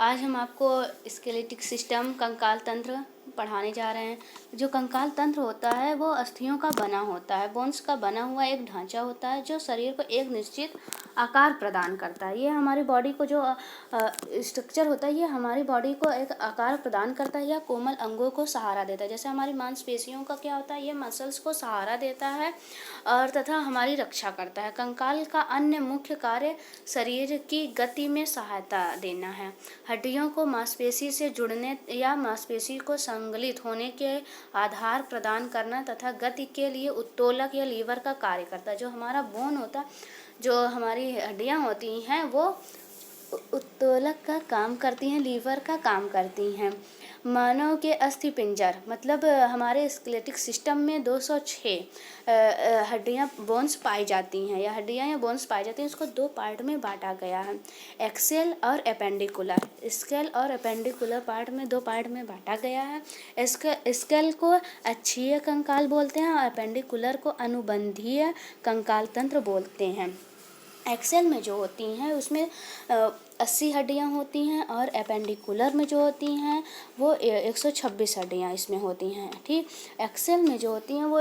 आज हम आपको स्केलेटिक सिस्टम कंकाल तंत्र पढ़ाने जा रहे हैं। जो कंकाल तंत्र होता है वो अस्थियों का बना होता है, बोन्स का बना हुआ एक ढांचा होता है जो शरीर को एक निश्चित आकार प्रदान करता है। ये हमारी बॉडी को जो स्ट्रक्चर होता है ये हमारी बॉडी को एक आकार प्रदान करता है या कोमल अंगों को सहारा देता है। जैसे हमारी मांसपेशियों का क्या होता है, ये मसल्स को सहारा देता है और तथा हमारी रक्षा करता है। कंकाल का अन्य मुख्य कार्य शरीर की गति में सहायता देना है, हड्डियों को मांसपेशी से जुड़ने या मांसपेशी को संगलित होने के आधार प्रदान करना तथा गति के लिए उत्तोलक या लीवर का कार्य करता है। जो हमारा बोन होता है, जो हमारी हड्डियां होती हैं वो उत्तोलक का काम करती हैं, लीवर का काम करती हैं। मानव के अस्थि पिंजर मतलब हमारे स्केलेटिक सिस्टम में 206 हड्डियां बोन्स पाई जाती हैं या हड्डियां या बोन्स पाई जाती हैं। इसको दो पार्ट में बांटा गया है, एक्सेल और एपेंडिकुलर। स्केल और एपेंडिकुलर पार्ट में दो पार्ट में बांटा गया है। स्केल को अक्षीय कंकाल बोलते हैं और एपेंडिकुलर को अनुबंधीय कंकाल तंत्र बोलते हैं। एक्सेल में जो होती हैं उसमें 80 हड्डियां होती हैं और एपेंडिकुलर में जो होती हैं वो 126 हड्डियां इसमें होती हैं। ठीक, एक्सेल में जो होती हैं वो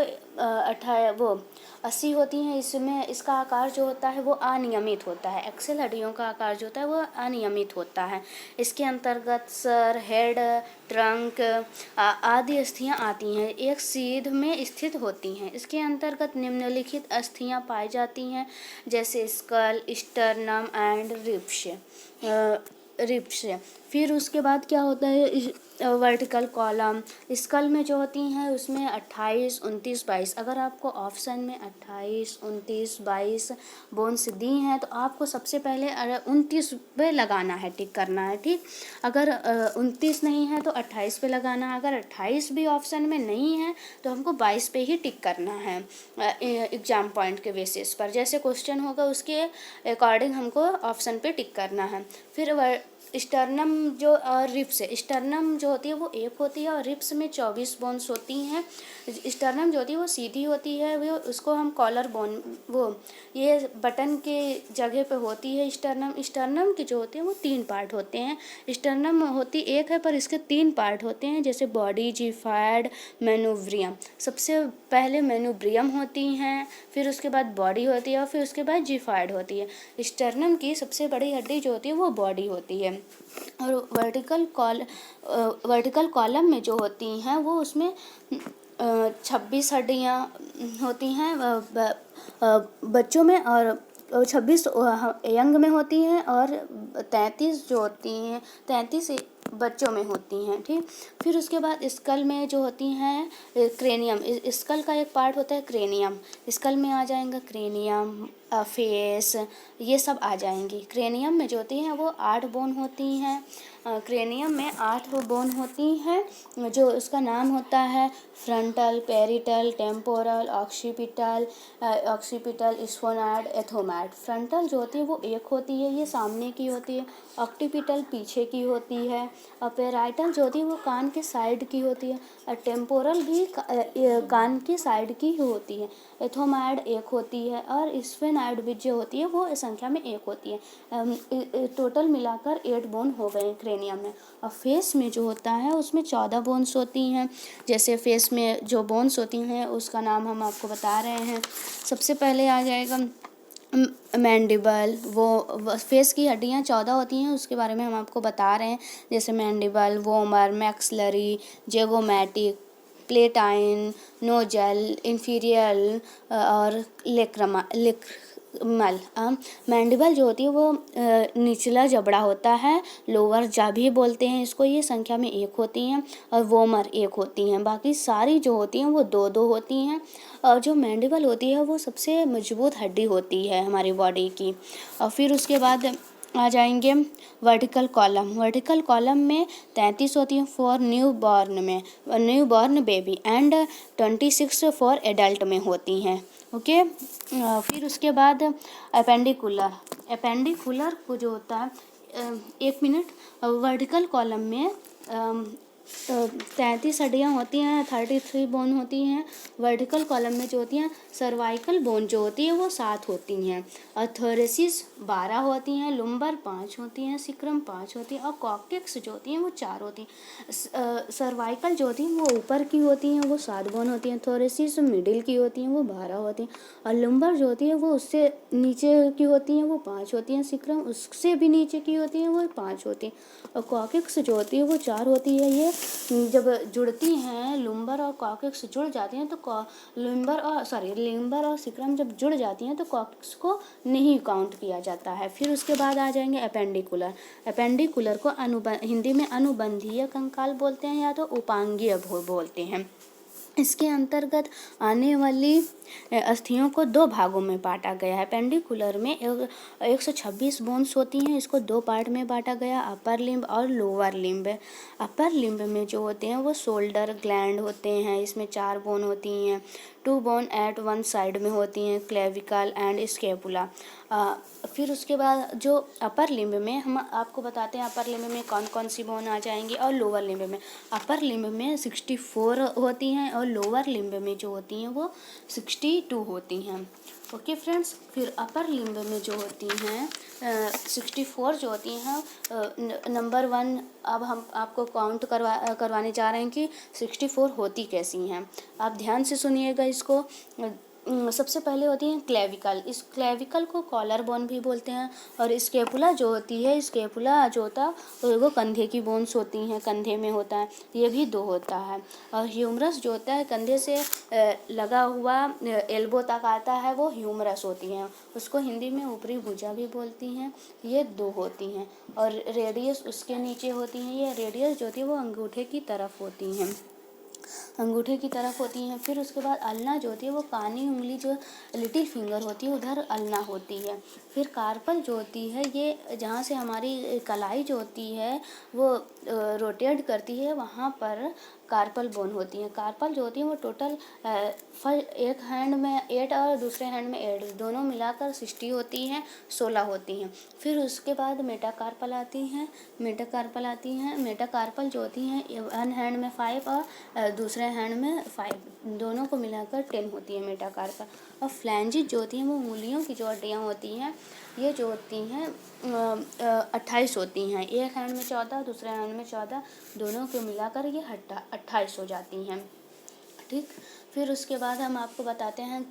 80 होती हैं। इसमें इसका आकार जो होता है वो अनियमित होता है। एक्सेल हड्डियों का आकार जो होता है वो अनियमित होता है। इसके अंतर्गत सर, हेड, ट्रंक आदि अस्थियां आती हैं, एक सीध में स्थित होती हैं। इसके अंतर्गत निम्नलिखित अस्थियां पाई जाती हैं जैसे स्कल, स्टर्नम एंड रिब्स। फिर उसके बाद क्या होता है, वर्टिकल कॉलम। स्कल में जो होती हैं उसमें 28, 29, 22। अगर आपको ऑप्शन में 28, 29, 22 बोन्स दी हैं तो आपको सबसे पहले 29 पे लगाना है, टिक करना है। ठीक, अगर 29 नहीं है तो 28 पे लगाना है। अगर 28 भी ऑप्शन में नहीं है तो हमको 22 पे ही टिक करना है एग्जाम पॉइंट के बेसिस पर। जैसे क्वेश्चन होगा उसके अकॉर्डिंग हमको ऑप्शन पे टिक करना है। फिर स्टर्नम जो और रिब्स है, स्टर्नम जो होती है वो एक होती है और रिब्स में 24 बोन्स होती हैं। स्टर्नम जो होती है वो सीधी होती है, वो उसको हम कॉलर बोन, वो ये बटन के जगह पे होती है। स्टर्नम की जो होती है वो 3 पार्ट होते हैं। स्टर्नम होती एक है पर इसके 3 पार्ट होते हैं, जैसे बॉडी, जिफाइड, मेनूब्रियम। सबसे पहले मेनूब्रियम होती हैं, फिर उसके बाद बॉडी होती है और फिर उसके बाद जिफाइड होती है। स्टर्नम की सबसे बड़ी हड्डी जो होती है वो बॉडी होती है। और वर्टिकल कॉलम में जो होती हैं वो उसमें 26 हड्डियाँ होती हैं बच्चों में और 26 यंग में होती हैं और 33 जो होती हैं 33 बच्चों में होती हैं। ठीक, फिर उसके बाद स्कल में जो होती हैं क्रेनियम। स्कल का एक पार्ट होता है क्रेनियम। स्कल में आ जाएगा क्रेनियम, फेस, ये सब आ जाएंगी। क्रेनियम में जो होती हैं वो 8 बोन होती हैं। क्रेनियम में 8 बोन होती हैं, जो उसका नाम होता है frontal, parietal, temporal, occipital, sphenoid, ethmoid. Frontal जो होती है वो एक होती है, ये सामने की होती है। ऑक्सीपिटल पीछे की होती है और पेराइटल जो होती है वो कान के साइड की होती है और टेम्पोरल भी कान की साइड की होती है। एथोमैड एक होती है और स्फेनाइड भी जो होती है वो संख्या में एक होती है। टोटल मिलाकर 8 बोन हो गए क्रेनियम में। और फेस में जो होता है उसमें 14 बोन्स होती हैं। जैसे फेस में जो बोन्स होती हैं उसका नाम हम आपको बता रहे हैं। सबसे पहले आ जाएगा मैंडिबल। वो फेस की हड्डियां 14 होती हैं, उसके बारे में हम आपको बता रहे हैं। जैसे मैंडिबल, वोमर, मैक्सलरी, जेगोमैटिक, प्लेटाइन, नोजल, इंफीरियल और लेक्रमल। मैंडिबल जो होती है वो निचला जबड़ा होता है, लोअर जा भी बोलते हैं इसको। ये संख्या में 1 होती हैं और वोमर 1 होती हैं। बाकी सारी जो होती हैं वो 2-2 होती हैं। और जो मैंडिबल होती है वो सबसे मजबूत हड्डी होती है हमारी बॉडी की। और फिर उसके बाद आ जाएंगे वर्टिकल कॉलम। वर्टिकल कॉलम में 33 होती हैं for new born baby and 26 for adult में होती हैं। ओके, फिर उसके बाद एपेंडिकुलर को जो होता है 1 मिनट। वर्टिकल कॉलम में 33 हड्डियाँ होती हैं, 33 बोन होती हैं। वर्टिकल कॉलम में जो होती हैं, सर्वाइकल बोन जो होती है वो 7 होती हैं, और थोरेसिस 12 होती हैं, लुम्बर 5 होती हैं, सिक्रम 5 होती है, और कॉक्सिक्स जो होती हैं वो 4 होती हैं। सर्वाइकल जो होती हैं वो ऊपर की होती हैं, वो 7 बोन होती हैं। थोरेसिस मिडिल की होती हैं, वो 12 होती हैं, और लुम्बर जो होती है वो उससे नीचे की होती हैं, वो 5 होती हैं। सिक्रम उससे भी नीचे की होती हैं, वो 5 होती हैं, और कॉक्सिक्स जो होती है वो 4 होती है। ये जब जुड़ती हैं, लुम्बर और कॉक्सिक्स जुड़ जाती हैं, तो लिम्बर और सिक्रम जब जुड़ जाती हैं तो कॉक्सिक्स को नहीं काउंट किया जाता है। फिर उसके बाद आ जाएंगे अपेंडिकुलर। अपेंडिकुलर को हिंदी में अनुबंधीय कंकाल बोलते हैं, या तो उपांगीय बोलते हैं। इसके अंतर्गत आने वाली अस्थियों को 2 भागों में बांटा गया है। पेंडिकुलर में 126 बोन्स होती हैं, इसको 2 पार्ट में बांटा गया, अपर लिम्ब और लोअर लिम्ब। अपर लिम्ब में जो होते हैं वो शोल्डर ग्लैंड होते हैं, इसमें 4 बोन होती हैं। 2 बोन एट वन साइड में होती हैं, क्लेविकल एंड स्केपुला। फिर उसके बाद जो अपर लिम्ब में हम आपको बताते हैं अपर लिम्ब में कौन कौन सी बोन आ जाएंगी, और लोअर लिम्ब में। अपर लिम्ब में 64 होती हैं, और लोअर लिम्ब में जो होती हैं वो 62 होती हैं। ओके फ्रेंड्स, फिर अपर लिम्ब में जो होती हैं 64 जो होती हैं, नंबर 1 अब हम आपको काउंट करवाने जा रहे हैं कि 64 होती कैसी हैं। आप ध्यान से सुनिएगा इसको। सबसे पहले होती हैं क्लेविकल। इस क्लेविकल को कॉलर बोन भी बोलते हैं, और स्केपुला जो होती है, स्केपुला जो होता है वो कंधे की बोन्स होती हैं, कंधे में होता है, ये भी 2 होता है। और ह्यूमरस जो होता है कंधे से लगा हुआ एल्बो तक आता है, वो ह्यूमरस होती हैं, उसको हिंदी में ऊपरी भुजा भी बोलती हैं, ये 2 होती हैं। और रेडियस उसके नीचे होती हैं, ये रेडियस जो होती है वो अंगूठे की तरफ होती हैं, अंगूठे की तरफ होती हैं। फिर उसके बाद अल्ना जो होती है वो कानी उंगली जो लिटिल फिंगर होती है उधर अल्ना होती है। फिर कार्पल जो होती है ये जहाँ से हमारी कलाई जो होती है वो रोटेट करती है, वहाँ पर कार्पल बोन होती हैं। कार्पल जो होती है वो टोटल एक हैंड में 8 और दूसरे हैंड में 8, दोनों मिलाकर 60 होती हैं, 16 होती हैं। फिर उसके बाद मेटाकार्पल आती हैं। मेटाकार्पल जो होती हैं वन हैंड में 5 और दूसरे हैंड में 5, दोनों को मिलाकर 10 होती है मेटाकार्पल। और फ्लैंजिस जो होती हैं वो मूलियों की जो हड्डियाँ होती हैं, ये जो होती हैं 28 होती हैं, एक हैंड में 14 दूसरे हैंड में 14, दोनों को मिलाकर ये 28 हो जाती हैं। ठीक, फिर उसके बाद हम आपको बताते हैं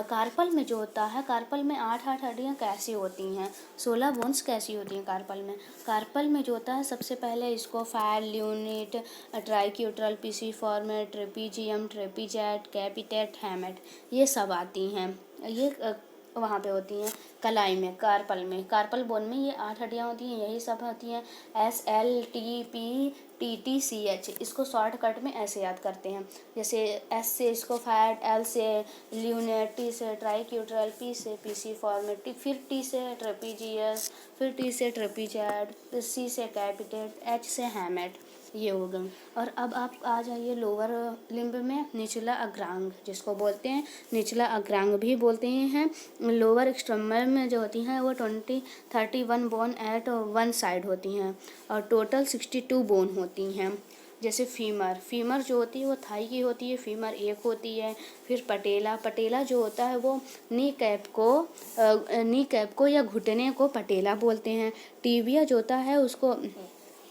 कार्पल में जो होता है, कार्पल में 8 हड्डियाँ कैसी होती हैं, 16 बोन्स कैसी होती हैं कार्पल में। कार्पल में जो होता है सबसे पहले इसको फायर lunate, triquetral, pisiform, trapezium, trapezoid, capitate, hamate, ये सब आती हैं। ये वहाँ पे होती हैं कलाई में, कार्पल बोन में ये 8 हड्डियाँ होती हैं, यही सब होती हैं। SLTPTTCH, इसको शॉर्टकट में ऐसे याद करते हैं, जैसे S से इसको फैट, L से ल्यूनेट, T से ट्राइक्यूट्रल, P से पीसीफॉर्म, फिर T से ट्रेपीजियस, फिर T से ट्रेपीजैट, C से कैपिटेट, H से हैमेट, ये हो गए। और अब आप आ जाइए लोअर लिम्ब में, निचला अग्रांग जिसको बोलते हैं, निचला अग्रांग भी बोलते हैं। लोअर एक्सट्रेमल में जो होती हैं वो 31 बोन एट वन साइड होती हैं, और टोटल 62 बोन होती हैं। जैसे फीमर जो होती है वो थाई की होती है, फीमर 1 होती है। फिर पटेला जो होता है वो नी कैप को या घुटने को पटेला बोलते हैं। टीबिया जो होता है उसको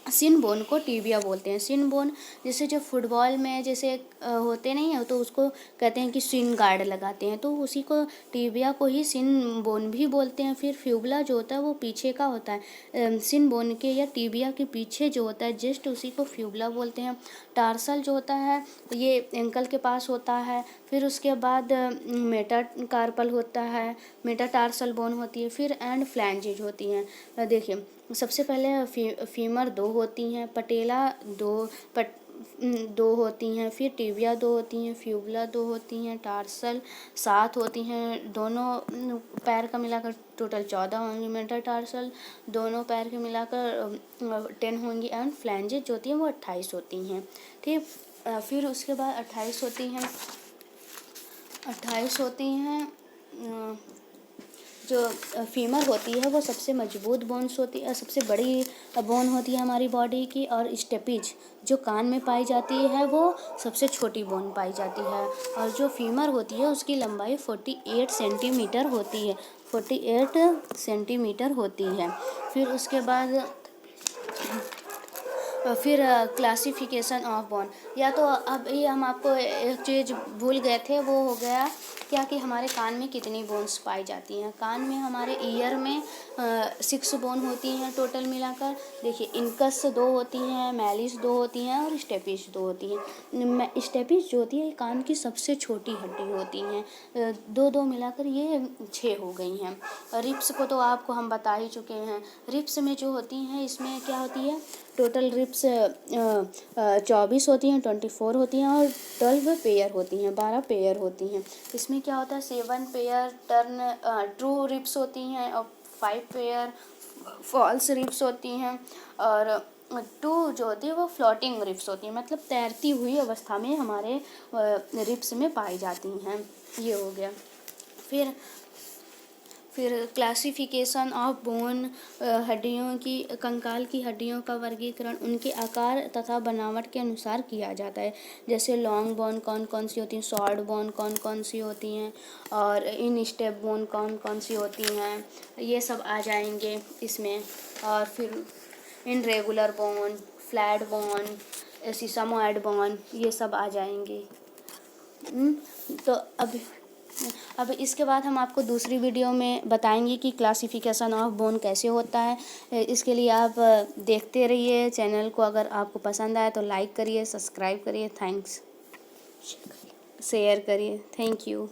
सिन बोन को टीबिया बोलते हैं। सिन बोन जैसे जो फुटबॉल में जैसे होते नहीं है तो उसको कहते हैं कि सिन गार्ड लगाते हैं, तो उसी को टीबिया को ही सिन बोन भी बोलते हैं। फिर फ्यूबला जो होता है वो पीछे का होता है, सिन बोन के या टीबिया के पीछे जो होता है जस्ट उसी को फ्यूबला बोलते हैं। टार्सल जो होता है ये एंकल के पास होता है। फिर उसके बाद मेटाकार्पल होता है, मेटाटार्सल बोन होती है, फिर एंड फ्लैंजेज होती हैं। देखिए सबसे पहले फीमर 2 होती हैं, पटेला 2 होती हैं, फिर टिबिया 2 होती हैं, फ्यूबला 2 होती हैं, टार्सल 7 होती हैं, दोनों पैर का मिलाकर टोटल 14 होंगी। मेटाटार्सल दोनों पैर के मिलाकर 10 होंगी, एंड फ्लैंजेज जो होती हैं वो 28 होती हैं। ठीक, फिर उसके बाद 28 होती हैं जो फीमर होती है वो सबसे मजबूत बोन्स होती है, सबसे बड़ी बोन होती है हमारी बॉडी की। और स्टेपिज जो कान में पाई जाती है वो सबसे छोटी बोन पाई जाती है। और जो फीमर होती है उसकी लंबाई 48 सेंटीमीटर होती है, 48 सेंटीमीटर होती है। फिर उसके बाद फिर क्लासिफिकेशन ऑफ बोन, या तो अब ये हम आपको एक चीज़ भूल गए थे, वो हो गया क्या कि हमारे कान में कितनी बोन्स पाई जाती हैं। कान में हमारे ईयर में 6 बोन होती हैं टोटल मिलाकर। देखिए, इनकस 2 होती हैं, मैलिस 2 होती हैं और स्टेपिस 2 होती हैं। स्टेपिस जो होती है कान की सबसे छोटी हड्डी होती हैं, 2-2 मिलाकर ये 6 हो गई हैं। रिप्स को तो आपको हम बता ही चुके हैं। रिप्स में जो होती हैं इसमें क्या होती है, टोटल रिप्स 24 होती हैं, 24 होती हैं और 12 पेयर होती हैं, 12 पेयर होती हैं। इसमें क्या होता है, 7 पेयर ट्रू रिप्स होती हैं और 5 पेयर फॉल्स रिप्स होती हैं। और 2 जो होती है वो फ्लोटिंग रिप्स होती हैं, मतलब तैरती हुई अवस्था में हमारे रिप्स में पाई जाती हैं। ये हो गया। फिर क्लासिफिकेशन ऑफ बोन, हड्डियों की, कंकाल की हड्डियों का वर्गीकरण उनके आकार तथा बनावट के अनुसार किया जाता है। जैसे लॉन्ग बोन कौन कौन सी होती हैं, शॉर्ट बोन कौन कौन सी होती हैं और इन स्टेप बोन कौन कौन सी होती हैं, ये सब आ जाएंगे इसमें। और फिर in regular bone, flat bone, sesamoid bone, ये सब आ जाएंगे। तो अब इसके बाद हम आपको दूसरी वीडियो में बताएंगे कि क्लासिफिकेशन ऑफ बोन कैसे होता है। इसके लिए आप देखते रहिए चैनल को। अगर आपको पसंद आए तो लाइक करिए, सब्सक्राइब करिए, थैंक्स, शेयर करिए, थैंक यू।